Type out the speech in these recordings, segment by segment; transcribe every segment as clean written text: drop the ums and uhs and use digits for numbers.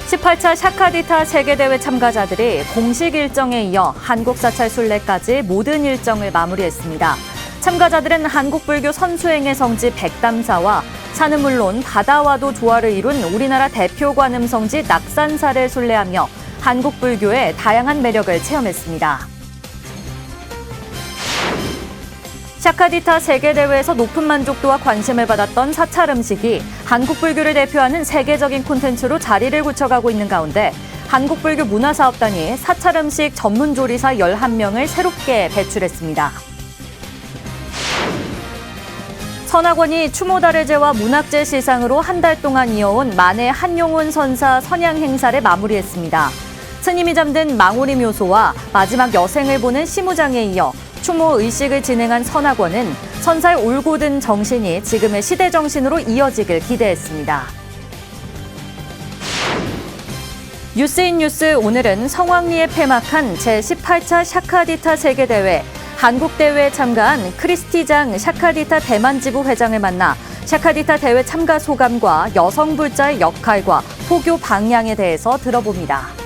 18차 샤카디타 세계대회 참가자들이 공식 일정에 이어 한국 사찰 순례까지 모든 일정을 마무리했습니다. 참가자들은 한국 불교 선수행의 성지 백담사와 산은 물론 바다와도 조화를 이룬 우리나라 대표 관음 성지 낙산사를 순례하며 한국 불교의 다양한 매력을 체험했습니다. 샤카디타 세계대회에서 높은 만족도와 관심을 받았던 사찰 음식이 한국 불교를 대표하는 세계적인 콘텐츠로 자리를 굳혀가고 있는 가운데 한국 불교 문화사업단이 사찰 음식 전문 조리사 11명을 새롭게 배출했습니다. 선학원이 추모다르제와 문학제 시상으로 한 달 동안 이어온 만해 한용운 선사 선양 행사를 마무리했습니다. 스님이 잠든 망우리 묘소와 마지막 여생을 보는 시무장에 이어 추모 의식을 진행한 선학원은 선사의 올곧은 정신이 지금의 시대 정신으로 이어지길 기대했습니다. 뉴스인 뉴스 오늘은 성황리에 폐막한 제18차 샤카디타 세계대회 한국대회에 참가한 크리스티장 샤카디타 대만지부 회장을 만나 샤카디타 대회 참가 소감과 여성불자의 역할과 포교 방향에 대해서 들어봅니다.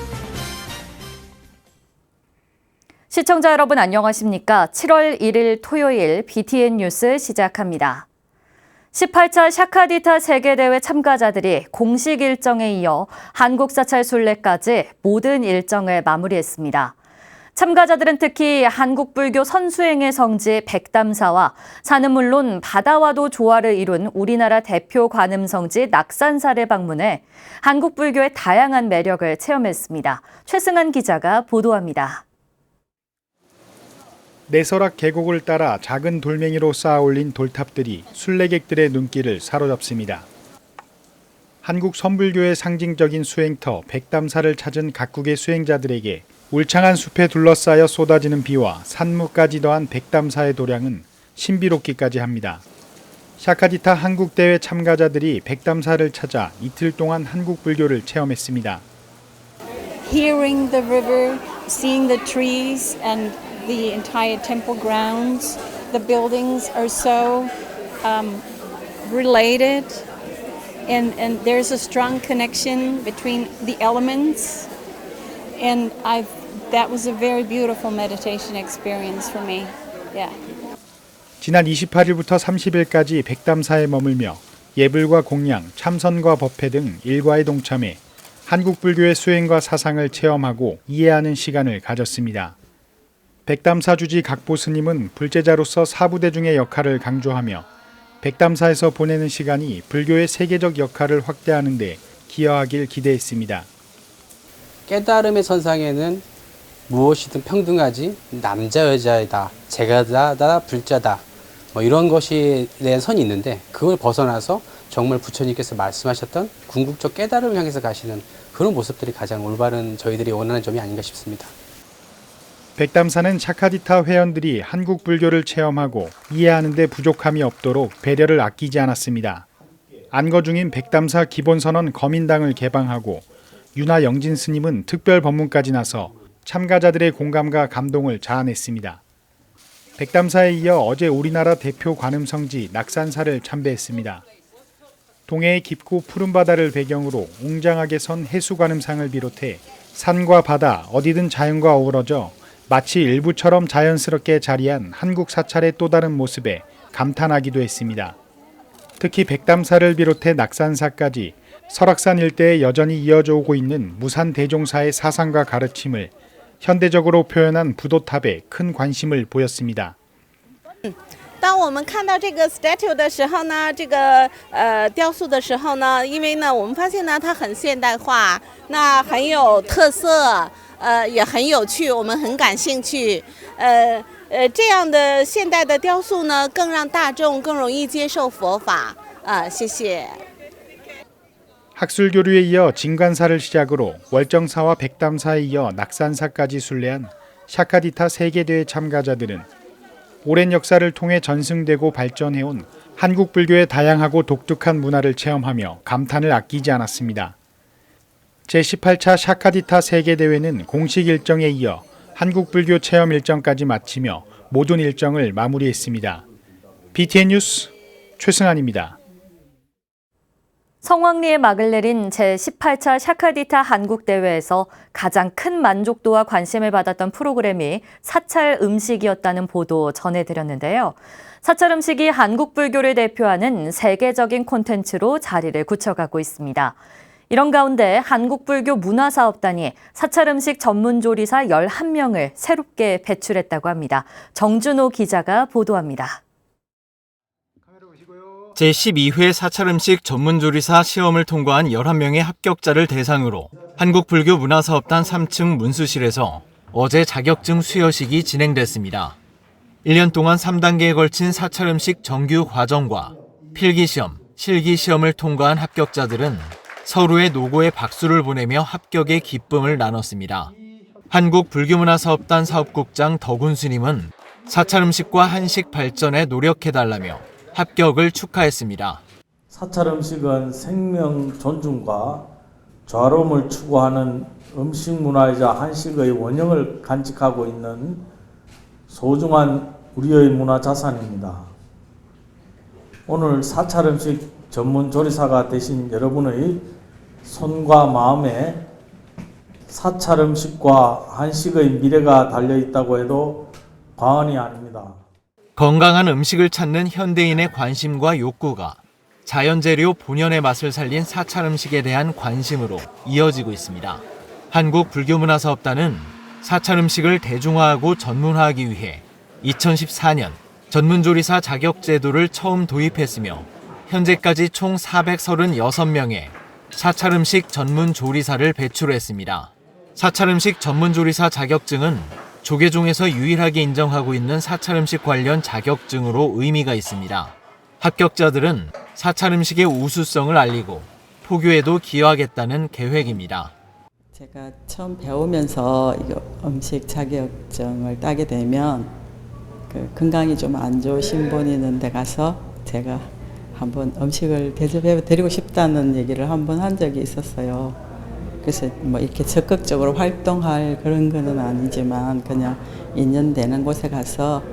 시청자 여러분 안녕하십니까? 7월 1일 토요일 BTN 뉴스 시작합니다. 18차 샤카디타 세계대회 참가자들이 공식 일정에 이어 한국 사찰 순례까지 모든 일정을 마무리했습니다. 참가자들은 특히 한국 불교 선수행의 성지 백담사와 산은 물론 바다와도 조화를 이룬 우리나라 대표 관음 성지 낙산사를 방문해 한국 불교의 다양한 매력을 체험했습니다. 최승한 기자가 보도합니다. 내설악 계곡을 따라 작은 돌멩이로 쌓아 올린 돌탑들이 순례객들의 눈길을 사로잡습니다. 한국 선불교의 상징적인 수행터 백담사를 찾은 각국의 수행자들에게 울창한 숲에 둘러싸여 쏟아지는 비와 산무까지 더한 백담사의 도량은 신비롭기까지 합니다. 샤카디타 한국대회 참가자들이 백담사를 찾아 이틀 동안 한국 불교를 체험했습니다. Hearing the river, seeing the trees and the entire temple grounds, the buildings are so related and there's a strong connection between the elements and that was a very beautiful meditation experience for me. Yeah. 지난 28일부터 30일까지 백담사에 머물며 예불과 공양, 참선과 법회 등 일과에 동참해 한국 불교의 수행과 사상을 체험하고 이해하는 시간을 가졌습니다. 백담사 주지 각보 스님은 불제자로서 사부대중의 역할을 강조하며 백담사에서 보내는 시간이 불교의 세계적 역할을 확대하는 데 기여하길 기대했습니다. 깨달음의 선상에는 무엇이든 평등하지 남자 여자이다, 제가다, 불자다 이런 것에 대한 선이 있는데 그걸 벗어나서 정말 부처님께서 말씀하셨던 궁극적 깨달음을 향해서 가시는 그런 모습들이 가장 올바른 저희들이 원하는 점이 아닌가 싶습니다. 백담사는 샤카디타 회원들이 한국 불교를 체험하고 이해하는 데 부족함이 없도록 배려를 아끼지 않았습니다. 안거 중인 백담사 기본선언 거민당을 개방하고 윤하 영진 스님은 특별 법문까지 나서 참가자들의 공감과 감동을 자아냈습니다. 백담사에 이어 어제 우리나라 대표 관음성지 낙산사를 참배했습니다. 동해의 깊고 푸른 바다를 배경으로 웅장하게 선 해수관음상을 비롯해 산과 바다 어디든 자연과 어우러져 마치 일부처럼 자연스럽게 자리한 한국 사찰의 또 다른 모습에 감탄하기도 했습니다. 특히 백담사를 비롯해 낙산사까지 설악산 일대에 여전히 이어져 오고 있는 무산대종사의 사상과 가르침을 현대적으로 표현한 부도탑에 큰 관심을 보였습니다. 当我们看到这个 statue 的时候呢，这个雕塑的时候呢，因为呢我们发现呢它很现代化，那很有特色，也很有趣，我们很感兴趣。这样的现代的雕塑呢，更让大众更容易接受佛法。谢谢。 학술교류에 이어 진관사를 시작으로 월정사와 백담사에 이어 낙산사까지 순례한 샤카디타 세계대회 참가자들은 오랜 역사를 통해 전승되고 발전해온 한국 불교의 다양하고 독특한 문화를 체험하며 감탄을 아끼지 않았습니다. 제18차 샤카디타 세계대회는 공식 일정에 이어 한국 불교 체험 일정까지 마치며 모든 일정을 마무리했습니다. BTN 뉴스 최승환입니다. 성황리에 막을 내린 제18차 샤카디타 한국대회에서 가장 큰 만족도와 관심을 받았던 프로그램이 사찰 음식이었다는 보도 전해드렸는데요. 사찰 음식이 한국 불교를 대표하는 세계적인 콘텐츠로 자리를 굳혀가고 있습니다. 이런 가운데 한국불교 문화사업단이 사찰 음식 전문조리사 11명을 새롭게 배출했다고 합니다. 정준호 기자가 보도합니다. 제12회 사찰음식 전문조리사 시험을 통과한 11명의 합격자를 대상으로 한국불교문화사업단 3층 문수실에서 어제 자격증 수여식이 진행됐습니다. 1년 동안 3단계에 걸친 사찰음식 정규 과정과 필기시험, 실기시험을 통과한 합격자들은 서로의 노고에 박수를 보내며 합격의 기쁨을 나눴습니다. 한국불교문화사업단 사업국장 덕운 스님은 사찰음식과 한식 발전에 노력해달라며 합격을 축하했습니다. 사찰 음식은 생명 존중과 조화로움을 추구하는 음식 문화이자 한식의 원형을 간직하고 있는 소중한 우리의 문화 자산입니다. 오늘 사찰 음식 전문 조리사가 되신 여러분의 손과 마음에 사찰 음식과 한식의 미래가 달려 있다고 해도 과언이 아닙니다. 건강한 음식을 찾는 현대인의 관심과 욕구가 자연재료 본연의 맛을 살린 사찰 음식에 대한 관심으로 이어지고 있습니다. 한국불교문화사업단은 사찰 음식을 대중화하고 전문화하기 위해 2014년 전문조리사 자격제도를 처음 도입했으며 현재까지 총 436명의 사찰 음식 전문조리사를 배출했습니다. 사찰 음식 전문조리사 자격증은 조계종에서 유일하게 인정하고 있는 사찰 음식 관련 자격증으로 의미가 있습니다. 합격자들은 사찰 음식의 우수성을 알리고 포교에도 기여하겠다는 계획입니다. 제가 처음 배우면서 이거 음식 자격증을 따게 되면 건강이 좀 안 좋으신 분이 있는 데 가서 제가 한번 음식을 대접해 드리고 싶다는 얘기를 한번 한 적이 있었어요. 그래서 뭐 이렇게 적극적으로 활동할 그런 거는 아니지만 그냥 인연되는 곳에 가서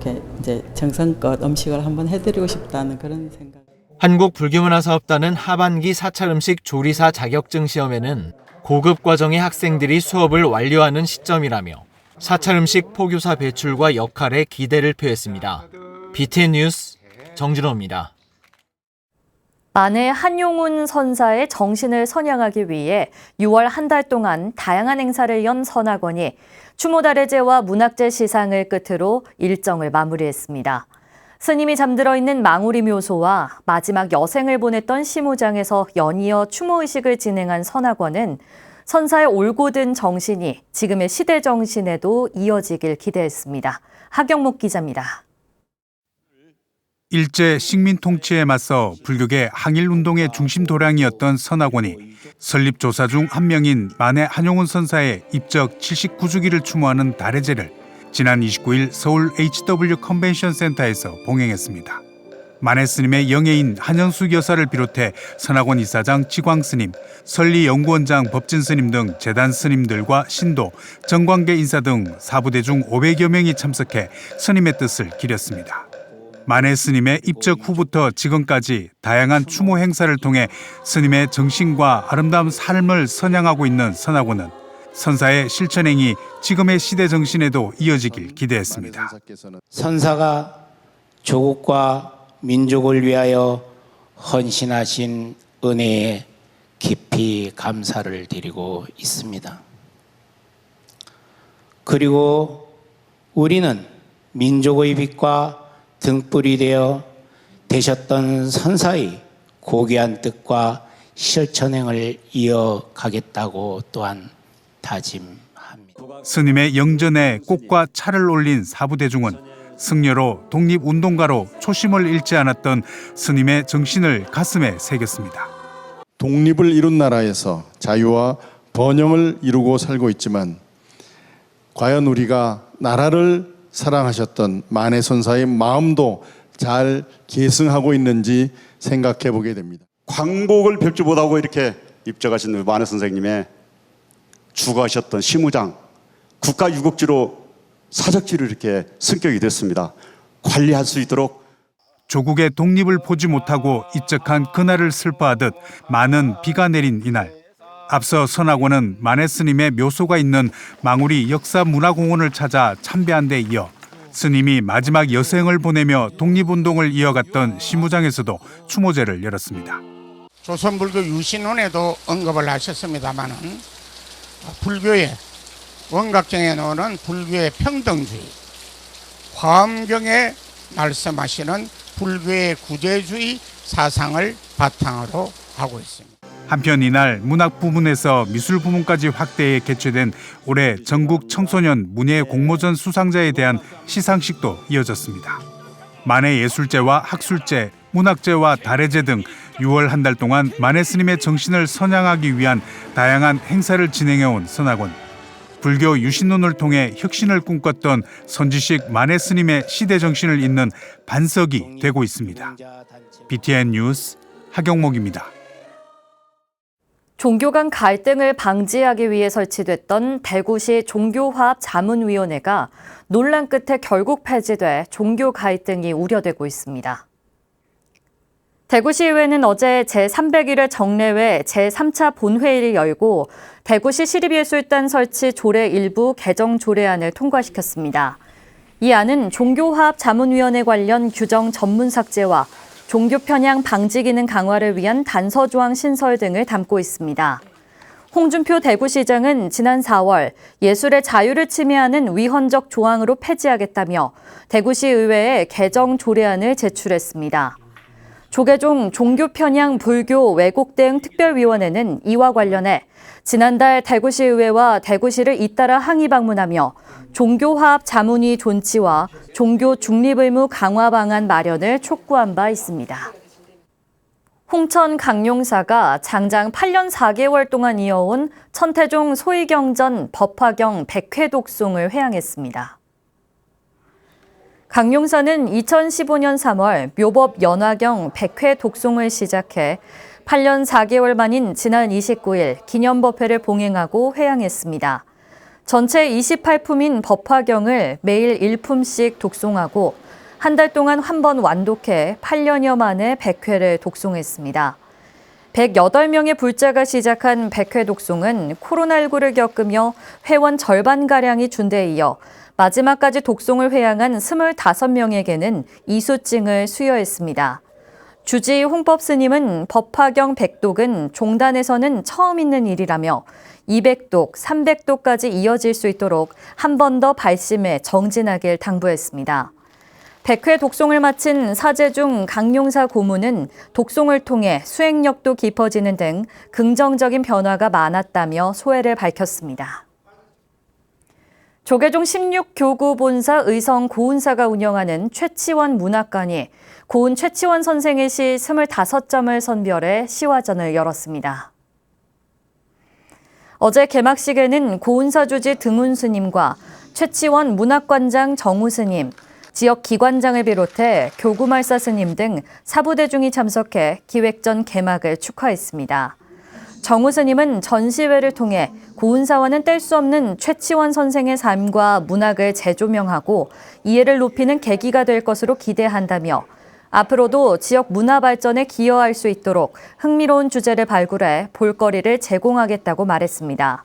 이렇게 이제 정성껏 음식을 한번 해드리고 싶다는 그런 생각. 한국불교문화사업단은 하반기 사찰 음식 조리사 자격증 시험에는 고급 과정의 학생들이 수업을 완료하는 시점이라며 사찰 음식 포교사 배출과 역할에 기대를 표했습니다. BTN 뉴스 정준호입니다. 만해 한용운 선사의 정신을 선양하기 위해 6월 한 달 동안 다양한 행사를 연 선학원이 추모다래제와 문학제 시상을 끝으로 일정을 마무리했습니다. 스님이 잠들어 있는 망우리 묘소와 마지막 여생을 보냈던 시무장에서 연이어 추모의식을 진행한 선학원은 선사의 올곧은 정신이 지금의 시대 정신에도 이어지길 기대했습니다. 하경목 기자입니다. 일제 식민 통치에 맞서 불교계 항일운동의 중심 도량이었던 선학원이 설립조사 중 한 명인 만해 한용운 선사의 입적 79주기를 추모하는 다래제를 지난 29일 서울 HW 컨벤션 센터에서 봉행했습니다. 만해 스님의 영예인 한현숙 여사를 비롯해 선학원 이사장 지광 스님, 설리연구원장 법진 스님 등 재단 스님들과 신도, 정관계 인사 등 사부대중 500여 명이 참석해 스님의 뜻을 기렸습니다. 만해 스님의 입적 후부터 지금까지 다양한 추모 행사를 통해 스님의 정신과 아름다운 삶을 선양하고 있는 선학원은 선사의 실천행이 지금의 시대 정신에도 이어지길 기대했습니다. 선사가 조국과 민족을 위하여 헌신하신 은혜에 깊이 감사를 드리고 있습니다. 그리고 우리는 민족의 빛과 등불이 되어 되셨던 선사의 고귀한 뜻과 실천행을 이어가겠다고 또한 다짐합니다. 스님의 영전에 꽃과 차를 올린 사부대중은 승려로 독립운동가로 초심을 잃지 않았던 스님의 정신을 가슴에 새겼습니다. 독립을 이룬 나라에서 자유와 번영을 이루고 살고 있지만 과연 우리가 나라를 사랑하셨던 만해 선사의 마음도 잘 계승하고 있는지 생각해 보게 됩니다. 광복을 별주 못하고 이렇게 입적하신 만해 선생님의 주거하셨던 시무장, 국가유국지로 사적지로 이렇게 승격이 됐습니다. 관리할 수 있도록 조국의 독립을 보지 못하고 입적한 그날을 슬퍼하듯 많은 비가 내린 이날. 앞서 선학원은 만해 스님의 묘소가 있는 망우리 역사문화공원을 찾아 참배한 데 이어 스님이 마지막 여생을 보내며 독립운동을 이어갔던 시무장에서도 추모제를 열었습니다. 조선불교 유신론에도 언급을 하셨습니다마는 불교의 원각정에 나오는 불교의 평등주의, 화엄경에 말씀하시는 불교의 구제주의 사상을 바탕으로 하고 있습니다. 한편 이날 문학 부문에서 미술 부문까지 확대해 개최된 올해 전국 청소년 문예 공모전 수상자에 대한 시상식도 이어졌습니다. 만해 예술제와 학술제, 문학제와 다래제 등 6월 한 달 동안 만해 스님의 정신을 선양하기 위한 다양한 행사를 진행해온 선학원. 불교 유신론을 통해 혁신을 꿈꿨던 선지식 만해 스님의 시대 정신을 잇는 반석이 되고 있습니다. BTN 뉴스 하경목입니다. 종교 간 갈등을 방지하기 위해 설치됐던 대구시 종교화합자문위원회가 논란 끝에 결국 폐지돼 종교 갈등이 우려되고 있습니다. 대구시의회는 어제 제301회 정례회 제3차 본회의를 열고 대구시 시립예술단 설치 조례 일부 개정 조례안을 통과시켰습니다. 이 안은 종교화합자문위원회 관련 규정 전문 삭제와 종교 편향 방지 기능 강화를 위한 단서 조항 신설 등을 담고 있습니다. 홍준표 대구시장은 지난 4월 예술의 자유를 침해하는 위헌적 조항으로 폐지하겠다며 대구시 의회에 개정 조례안을 제출했습니다. 조계종 종교 편향 불교 왜곡 대응 특별위원회는 이와 관련해 지난달 대구시 의회와 대구시를 잇따라 항의 방문하며 종교화합 자문위 존치와 종교 중립 의무 강화 방안 마련을 촉구한 바 있습니다. 홍천 강용사가 장장 8년 4개월 동안 이어온 천태종 소위경전 법화경 100회 독송을 회항했습니다. 강용사는 2015년 3월 묘법 연화경 100회 독송을 시작해 8년 4개월 만인 지난 29일 기념법회를 봉행하고 회항했습니다. 전체 28품인 법화경을 매일 1품씩 독송하고 한 달 동안 한 번 완독해 8년여 만에 100회를 독송했습니다. 108명의 불자가 시작한 100회 독송은 코로나19를 겪으며 회원 절반가량이 준 데 이어 마지막까지 독송을 회항한 25명에게는 이수증을 수여했습니다. 주지 홍법 스님은 법화경 100독은 종단에서는 처음 있는 일이라며 200독, 300독까지 이어질 수 있도록 한 번 더 발심해 정진하길 당부했습니다. 100회 독송을 마친 사제중 강용사 고문은 독송을 통해 수행력도 깊어지는 등 긍정적인 변화가 많았다며 소회를 밝혔습니다. 조계종 16교구 본사 의성 고운사가 운영하는 최치원 문학관이 고운 최치원 선생의 시 25점을 선별해 시화전을 열었습니다. 어제 개막식에는 고운사 주지 등운 스님과 최치원 문학관장 정우 스님, 지역 기관장을 비롯해 교구말사 스님 등 사부대중이 참석해 기획전 개막을 축하했습니다. 정우 스님은 전시회를 통해 고운사와는 뗄 수 없는 최치원 선생의 삶과 문학을 재조명하고 이해를 높이는 계기가 될 것으로 기대한다며 앞으로도 지역 문화 발전에 기여할 수 있도록 흥미로운 주제를 발굴해 볼거리를 제공하겠다고 말했습니다.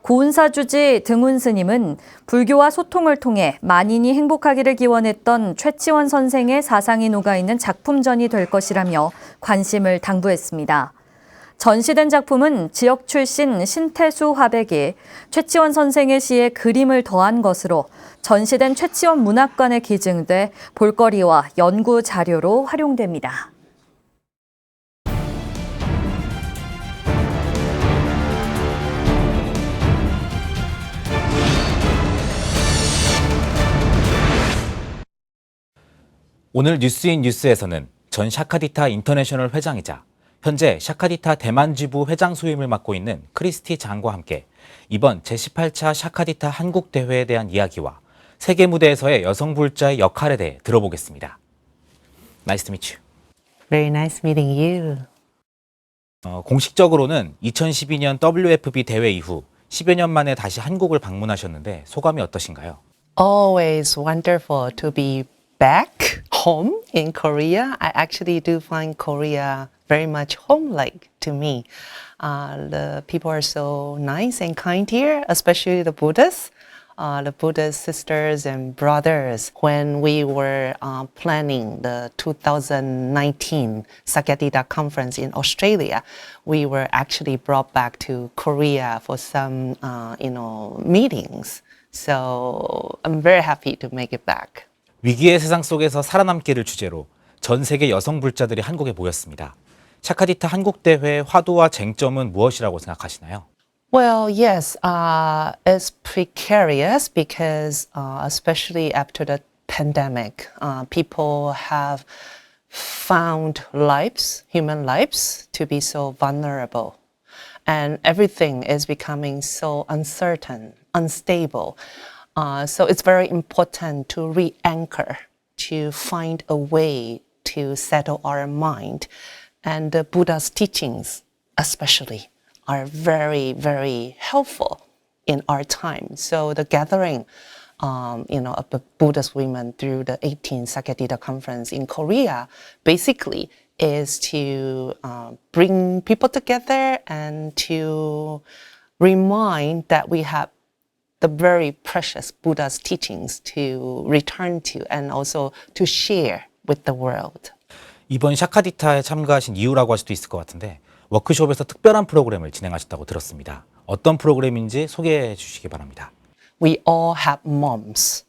고운사 주지 등운 스님은 불교와 소통을 통해 만인이 행복하기를 기원했던 최치원 선생의 사상이 녹아있는 작품전이 될 것이라며 관심을 당부했습니다. 전시된 작품은 지역 출신 신태수 화백이 최치원 선생의 시에 그림을 더한 것으로 전시된 최치원 문학관에 기증돼 볼거리와 연구 자료로 활용됩니다. 오늘 뉴스인 뉴스에서는 전 샤카디타 인터내셔널 회장이자 현재 샤카디타 대만 지부 회장 수임을 맡고 있는 크리스티 장과 함께 이번 제18차 샤카디타 한국 대회에 대한 이야기와 세계 무대에서의 여성 불자의 역할에 대해 들어보겠습니다. Nice to meet you. Very nice meeting you. 공식적으로는 2012년 WFB 대회 이후 10여 년 만에 다시 한국을 방문하셨는데 소감이 어떠신가요? Always wonderful to be back home in Korea. I actually do find Korea very much home-like to me. The people are so nice and kind here, especially the Buddhists. The Buddhist sisters and brothers. When we were planning the 2019 Sakyadhita conference in Australia, we were actually brought back to Korea for some, meetings. So I'm very happy to make it back. 위기의 세상 속에서 살아남기를 주제로 전 세계 여성 불자들이 한국에 모였습니다. 샤카디타 한국대회의 화두와 쟁점은 무엇이라고 생각하시나요? Well, yes, it's precarious because especially after the pandemic, people have found lives, human lives, to be so vulnerable. And everything is becoming so uncertain, unstable. So it's very important to re-anchor, to find a way to settle our mind. And the Buddha's teachings, especially, are very, very helpful in our time. So the gathering, of the Buddhist women through the 18th Sakyadhita conference in Korea, basically is to bring people together and to remind that we have the very precious Buddha's teachings to return to and also to share with the world. 이번 샤카디타에 참가하신 이유라고 할 수도 있을 것 같은데 워크숍에서 특별한 프로그램을 진행하셨다고 들었습니다. 어떤 프로그램인지 소개해 주시기 바랍니다. We all have moms.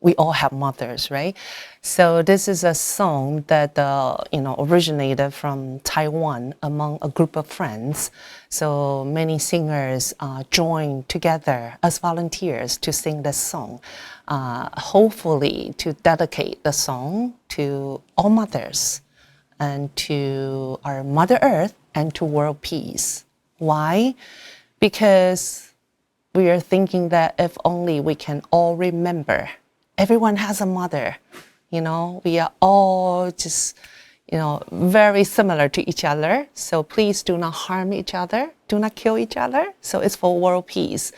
We all have mothers, right? So this is a song that originated from Taiwan among a group of friends. So many singers joined together as volunteers to sing this song. Hopefully to dedicate the song to all mothers and to our Mother Earth and to world peace. Why? Because we are thinking that if only we can all remember, everyone has a mother, we are all just, very similar to each other. So please do not harm each other, do not kill each other. So it's for world peace.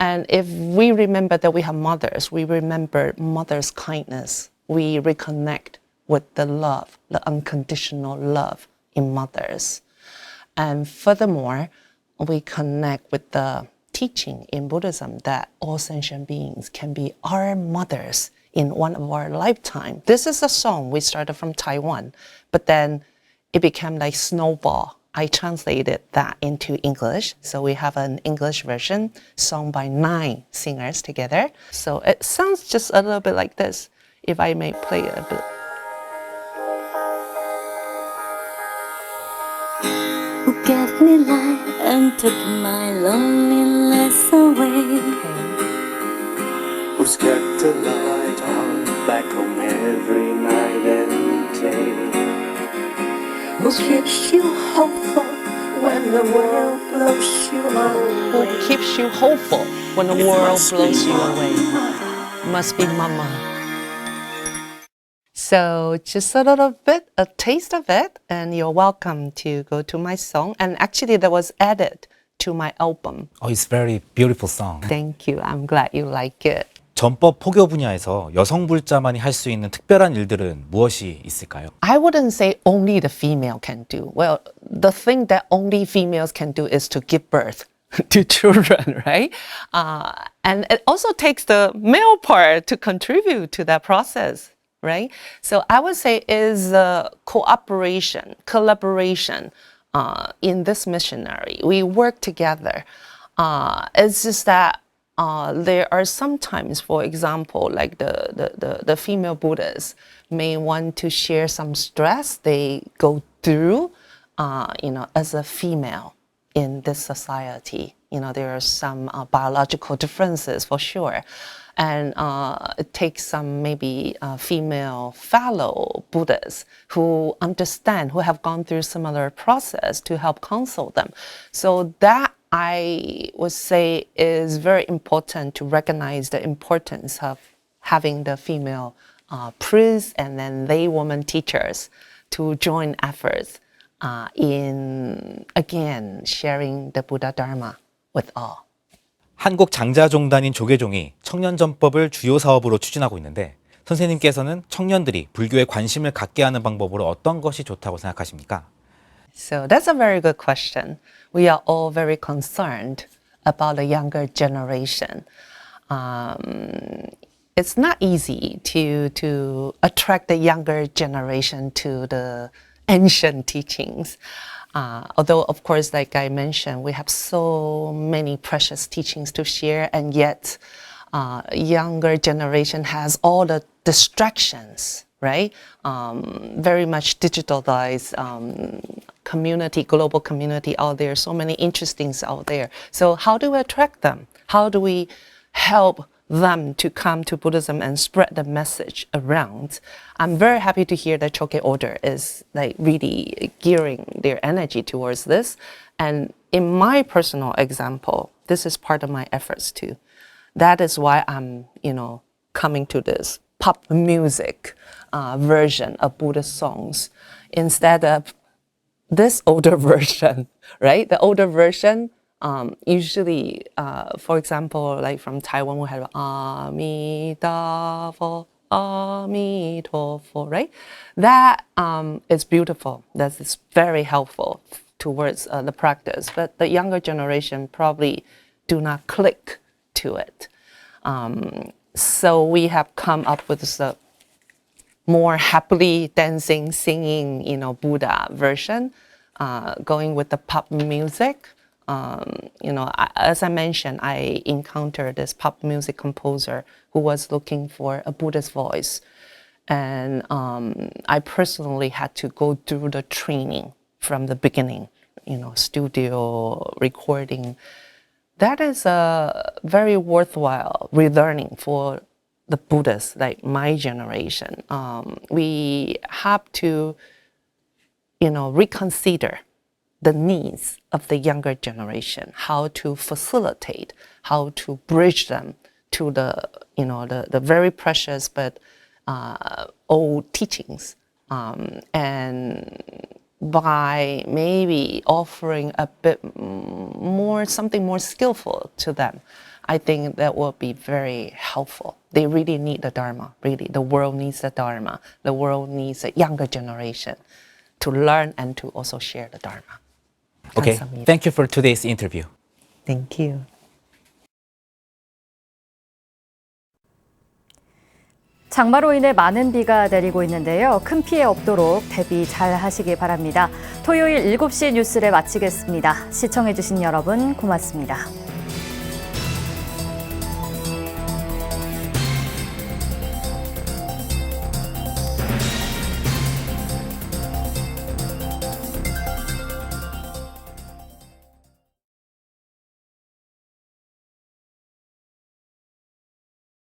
And if we remember that we have mothers, we remember mother's kindness, we reconnect with the love, the unconditional love in mothers. And furthermore, we connect with the teaching in Buddhism that all sentient beings can be our mothers in one of our lifetime. This is a song we started from Taiwan, but then it became like snowball. I translated that into English. So we have an English version sung by 9 singers together. So it sounds just a little bit like this, if I may play it a bit. Who gave me life and took my loneliness away? Who's kept the light on back home every night and day? Who keeps you hopeful when the world blows you away? Who keeps you hopeful when the world blows you away? Must be Mama. So just a little bit, a taste of it, and you're welcome to go to my song. And actually that was added to my album. Oh, it's very beautiful song. Thank you. I'm glad you like it. 전법 포교 분야에서 여성 불자만이 할 수 있는 특별한 일들은 무엇이 있을까요? I wouldn't say only the female can do. Well, the thing that only females can do is to give birth to children, right? And it also takes the male part to contribute to that process, right? So I would say is cooperation, collaboration in this missionary. We work together. It's just that there are sometimes, for example, like the female Buddhists may want to share some stress they go through, as a female in this society. There are some biological differences for sure. And it takes some maybe female fellow Buddhists who understand, who have gone through similar process to help counsel them. So that I would say is very important to recognize the importance of having the female priests and then lay woman teachers to join efforts in, again, sharing the Buddha Dharma with all. 한국 장자종단인 조계종이 청년전법을 주요 사업으로 추진하고 있는데 선생님께서는 청년들이 불교에 관심을 갖게 하는 방법으로 어떤 것이 좋다고 생각하십니까? So that's a very good question. We are all very concerned about the younger generation. It's not easy to attract the younger generation to the ancient teachings. Although, of course, like I mentioned, we have so many precious teachings to share, and yet younger generation has all the distractions, right? Very much digitalized community, global community out there, so many interesting things out there. So how do we attract them? How do we help them to come to Buddhism and spread the message around? I'm very happy to hear that Choke Order is like really gearing their energy towards this. And in my personal example, this is part of my efforts too. That is why I'm, coming to this pop music version of Buddhist songs instead of this older version, right? The older version, usually, for example, like from Taiwan, we have Amidafo, Amitofo, right? That is beautiful. That is very helpful towards the practice. But the younger generation probably do not click to it. So we have come up with this more happily dancing, singing, Buddha version, going with the pop music. As I mentioned, I encountered this pop music composer who was looking for a Buddhist voice. And I personally had to go through the training from the beginning, studio, recording. That is a very worthwhile relearning for the Buddhists, like my generation. We have to, reconsider the needs of the younger generation, how to facilitate, how to bridge them to the very precious but old teachings. And by maybe offering a bit more, something more skillful to them, I think that will be very helpful. They really need the Dharma, really. The world needs the Dharma. The world needs a younger generation to learn and to also share the Dharma. Okay, thank you for today's interview. Thank you. 장마로 인해 많은 비가 내리고 있는데요. 큰 피해 없도록 대비 잘 하시기 바랍니다. 토요일 7시 뉴스를 마치겠습니다. 시청해주신 여러분 고맙습니다.